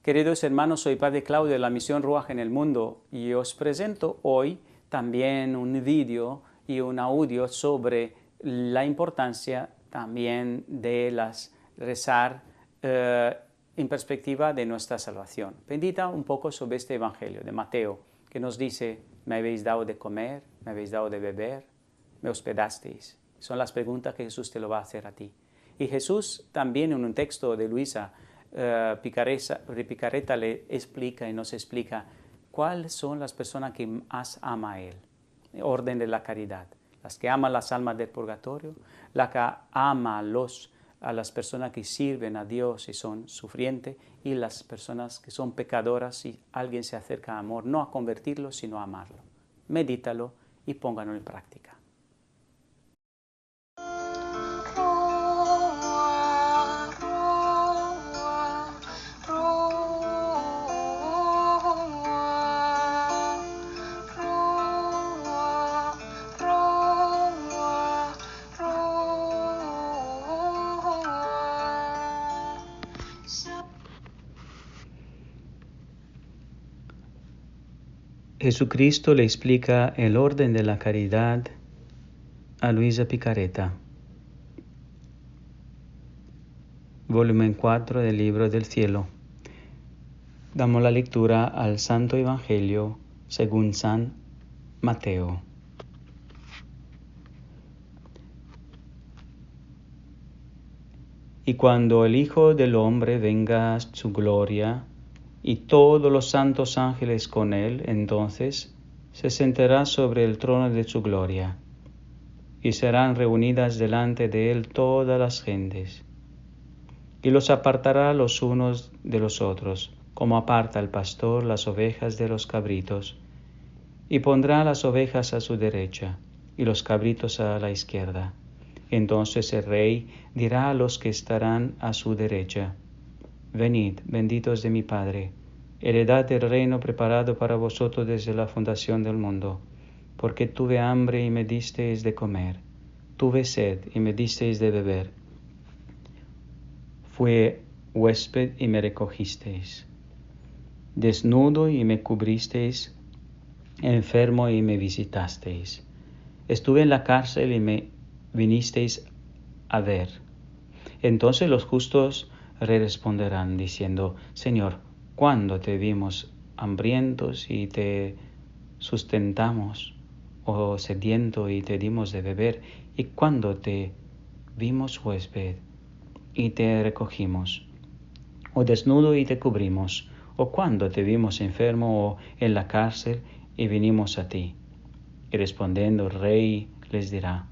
Queridos hermanos, soy Padre Claudio de la Misión Ruach en el Mundo y os presento hoy también un vídeo y un audio sobre la importancia también de rezar en perspectiva de nuestra salvación. Medita un poco sobre este Evangelio de Mateo, que nos dice: me habéis dado de comer, me habéis dado de beber, me hospedasteis. Son las preguntas que Jesús te lo va a hacer a ti. Y Jesús también en un texto de Luisa Picareta le explica y nos explica cuáles son las personas que más ama a Él. Orden de la caridad. Las que aman las almas del purgatorio, la que ama a las personas que sirven a Dios y son sufrientes, y las personas que son pecadoras y alguien se acerca a amor, no a convertirlo, sino a amarlo. Medítalo y póngalo en práctica. Jesucristo le explica el orden de la caridad a Luisa Picareta. Volumen 4 del Libro del Cielo. Damos la lectura al Santo Evangelio según San Mateo. Y cuando el Hijo del Hombre venga a su gloria, y todos los santos ángeles con él, entonces se sentará sobre el trono de su gloria, y serán reunidas delante de él todas las gentes, y los apartará los unos de los otros, como aparta el pastor las ovejas de los cabritos, y pondrá las ovejas a su derecha, y los cabritos a la izquierda. Entonces el rey dirá a los que estarán a su derecha: venid, benditos de mi Padre, heredad el reino preparado para vosotros desde la fundación del mundo, porque tuve hambre y me disteis de comer, tuve sed y me disteis de beber, fui huésped y me recogisteis, desnudo y me cubristeis, enfermo y me visitasteis, estuve en la cárcel y me vinisteis a ver. Entonces los justos responderán diciendo: Señor, ¿cuándo te vimos hambrientos y te sustentamos, o sediento y te dimos de beber? ¿Y cuándo te vimos huésped y te recogimos, o desnudo y te cubrimos? ¿O cuándo te vimos enfermo o en la cárcel y vinimos a ti? Y respondiendo el rey les dirá: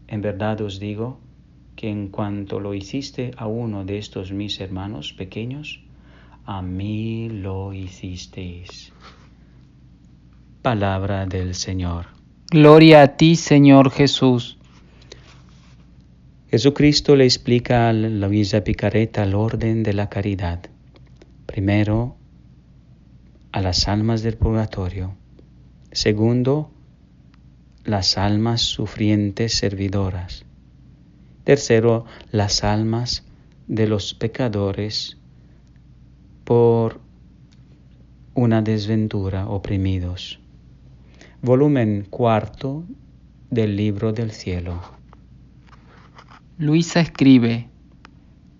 en verdad os digo que en cuanto lo hiciste a uno de estos mis hermanos pequeños, a mí lo hicisteis. Palabra del Señor. Gloria a ti, Señor Jesús. Jesucristo le explica a Luisa Picareta el orden de la caridad. Primero, a las almas del purgatorio. Segundo, las almas sufrientes servidoras. Tercero, las almas de los pecadores por una desventura, oprimidos. Volumen 4 del Libro del Cielo. Luisa escribe: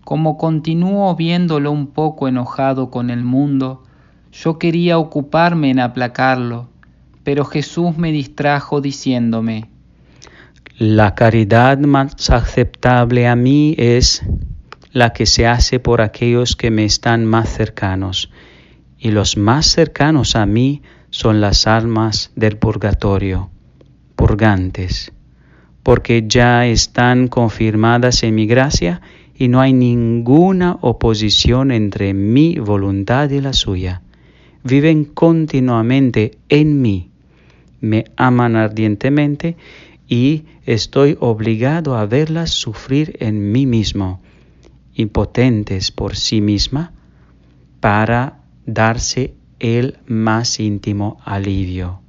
como continúo viéndolo un poco enojado con el mundo, yo quería ocuparme en aplacarlo, pero Jesús me distrajo diciéndome: la caridad más aceptable a mí es la que se hace por aquellos que me están más cercanos, y los más cercanos a mí son las almas del purgatorio, purgantes, porque ya están confirmadas en mi gracia y no hay ninguna oposición entre mi voluntad y la suya. Viven continuamente en mí, me aman ardientemente y estoy obligado a verlas sufrir en mí mismo, impotentes por sí misma, para darse el más íntimo alivio.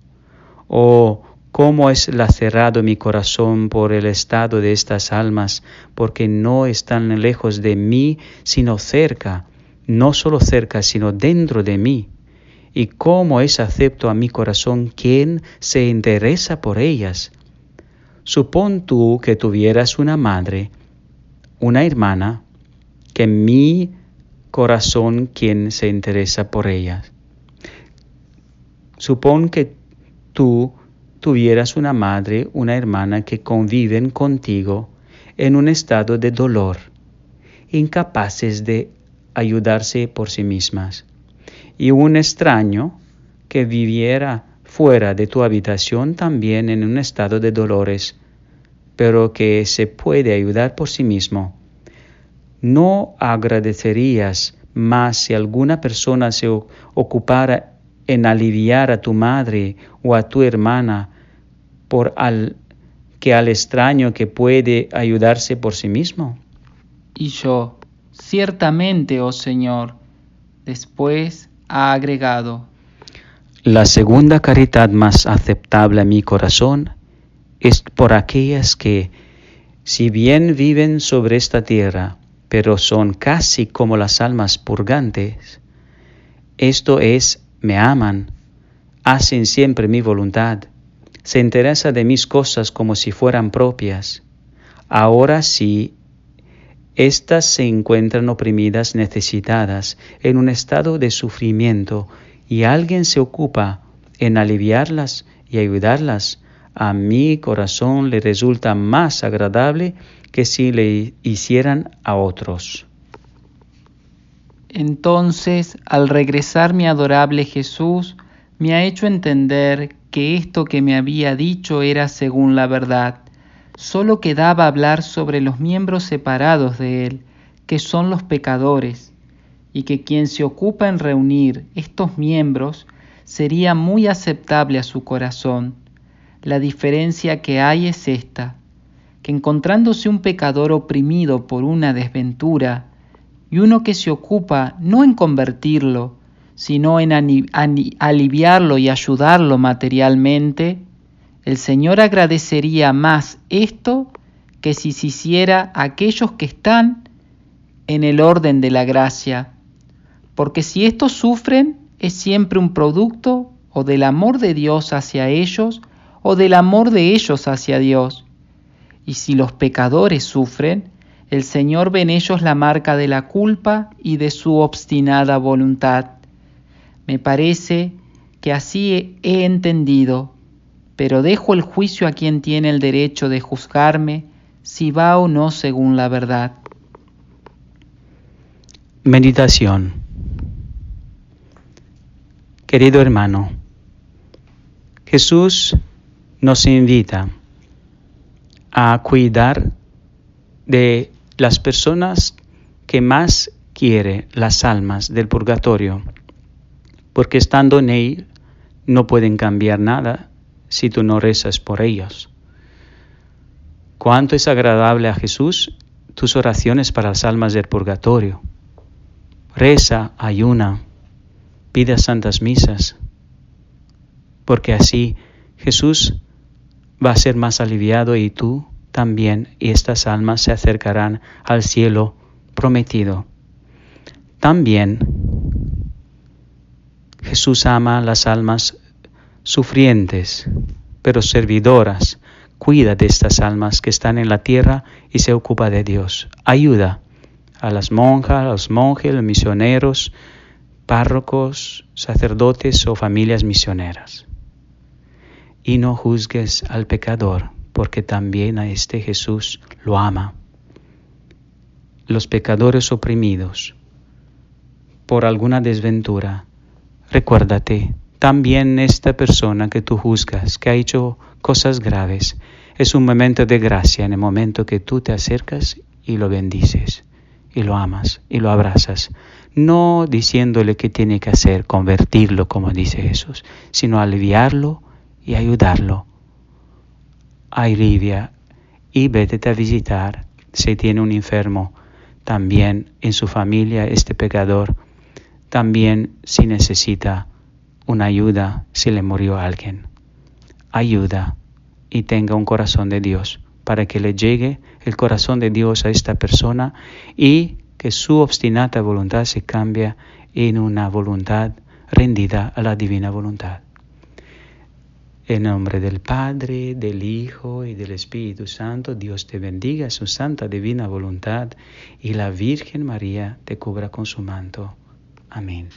Oh, cómo es lacerado mi corazón por el estado de estas almas, porque no están lejos de mí, sino cerca, no solo cerca, sino dentro de mí. Y cómo es acepto a mi corazón quien se interesa por ellas. Supón tú que tuvieras una madre, una hermana, que mi corazón quien se interesa por ellas. Supón que tú tuvieras una madre, una hermana que conviven contigo en un estado de dolor, incapaces de ayudarse por sí mismas, y un extraño que viviera fuera de tu habitación también en un estado de dolores, pero que se puede ayudar por sí mismo. ¿No agradecerías más si alguna persona se ocupara en aliviar a tu madre o a tu hermana que al extraño que puede ayudarse por sí mismo? Y yo, ciertamente, oh Señor. Después ha agregado: La segunda caridad más aceptable a mi corazón es por aquellas que, si bien viven sobre esta tierra, pero son casi como las almas purgantes, esto es, me aman, hacen siempre mi voluntad, se interesan de mis cosas como si fueran propias. Ahora sí, estas se encuentran oprimidas, necesitadas, en un estado de sufrimiento, y alguien se ocupa en aliviarlas y ayudarlas. A mi corazón le resulta más agradable que si le hicieran a otros. Entonces, al regresar mi adorable Jesús, me ha hecho entender que esto que me había dicho era según la verdad. Solo quedaba hablar sobre los miembros separados de Él, que son los pecadores, y que quien se ocupa en reunir estos miembros sería muy aceptable a su corazón. La diferencia que hay es esta, que encontrándose un pecador oprimido por una desventura, y uno que se ocupa no en convertirlo, sino en aliviarlo y ayudarlo materialmente, el Señor agradecería más esto que si se hiciera a aquellos que están en el orden de la gracia, porque si estos sufren es siempre un producto o del amor de Dios hacia ellos o del amor de ellos hacia Dios. Y si los pecadores sufren, el Señor ve en ellos la marca de la culpa y de su obstinada voluntad. Me parece que así he entendido, pero dejo el juicio a quien tiene el derecho de juzgarme si va o no según la verdad. Meditación. Querido hermano, Jesús nos invita a cuidar de las personas que más quiere, las almas del purgatorio, porque estando en él no pueden cambiar nada si tú no rezas por ellos. Cuánto es agradable a Jesús tus oraciones para las almas del purgatorio. Reza, ayuna, pide santas misas, porque así Jesús va a ser más aliviado y tú también, y estas almas se acercarán al cielo prometido. También Jesús ama a las almas sufrientes, pero servidoras. Cuida de estas almas que están en la tierra y se ocupa de Dios. Ayuda a las monjas, a los monjes, los misioneros, párrocos, sacerdotes o familias misioneras. Y no juzgues al pecador, porque también a este Jesús lo ama. Los pecadores oprimidos por alguna desventura, recuérdate, también esta persona que tú juzgas, que ha hecho cosas graves, es un momento de gracia en el momento que tú te acercas y lo bendices, y lo amas, y lo abrazas. No diciéndole qué tiene que hacer, convertirlo, como dice Jesús, sino aliviarlo y ayudarlo. Alivia y vete a visitar si tiene un enfermo, también en su familia este pecador, también si necesita una ayuda, si le murió alguien. Ayuda y tenga un corazón de Dios para que le llegue el corazón de Dios a esta persona y que su obstinada voluntad se cambia en una voluntad rendida a la divina voluntad. En nombre del Padre, del Hijo y del Espíritu Santo, Dios te bendiga, su santa divina voluntad, y la Virgen María te cubra con su manto. Amén.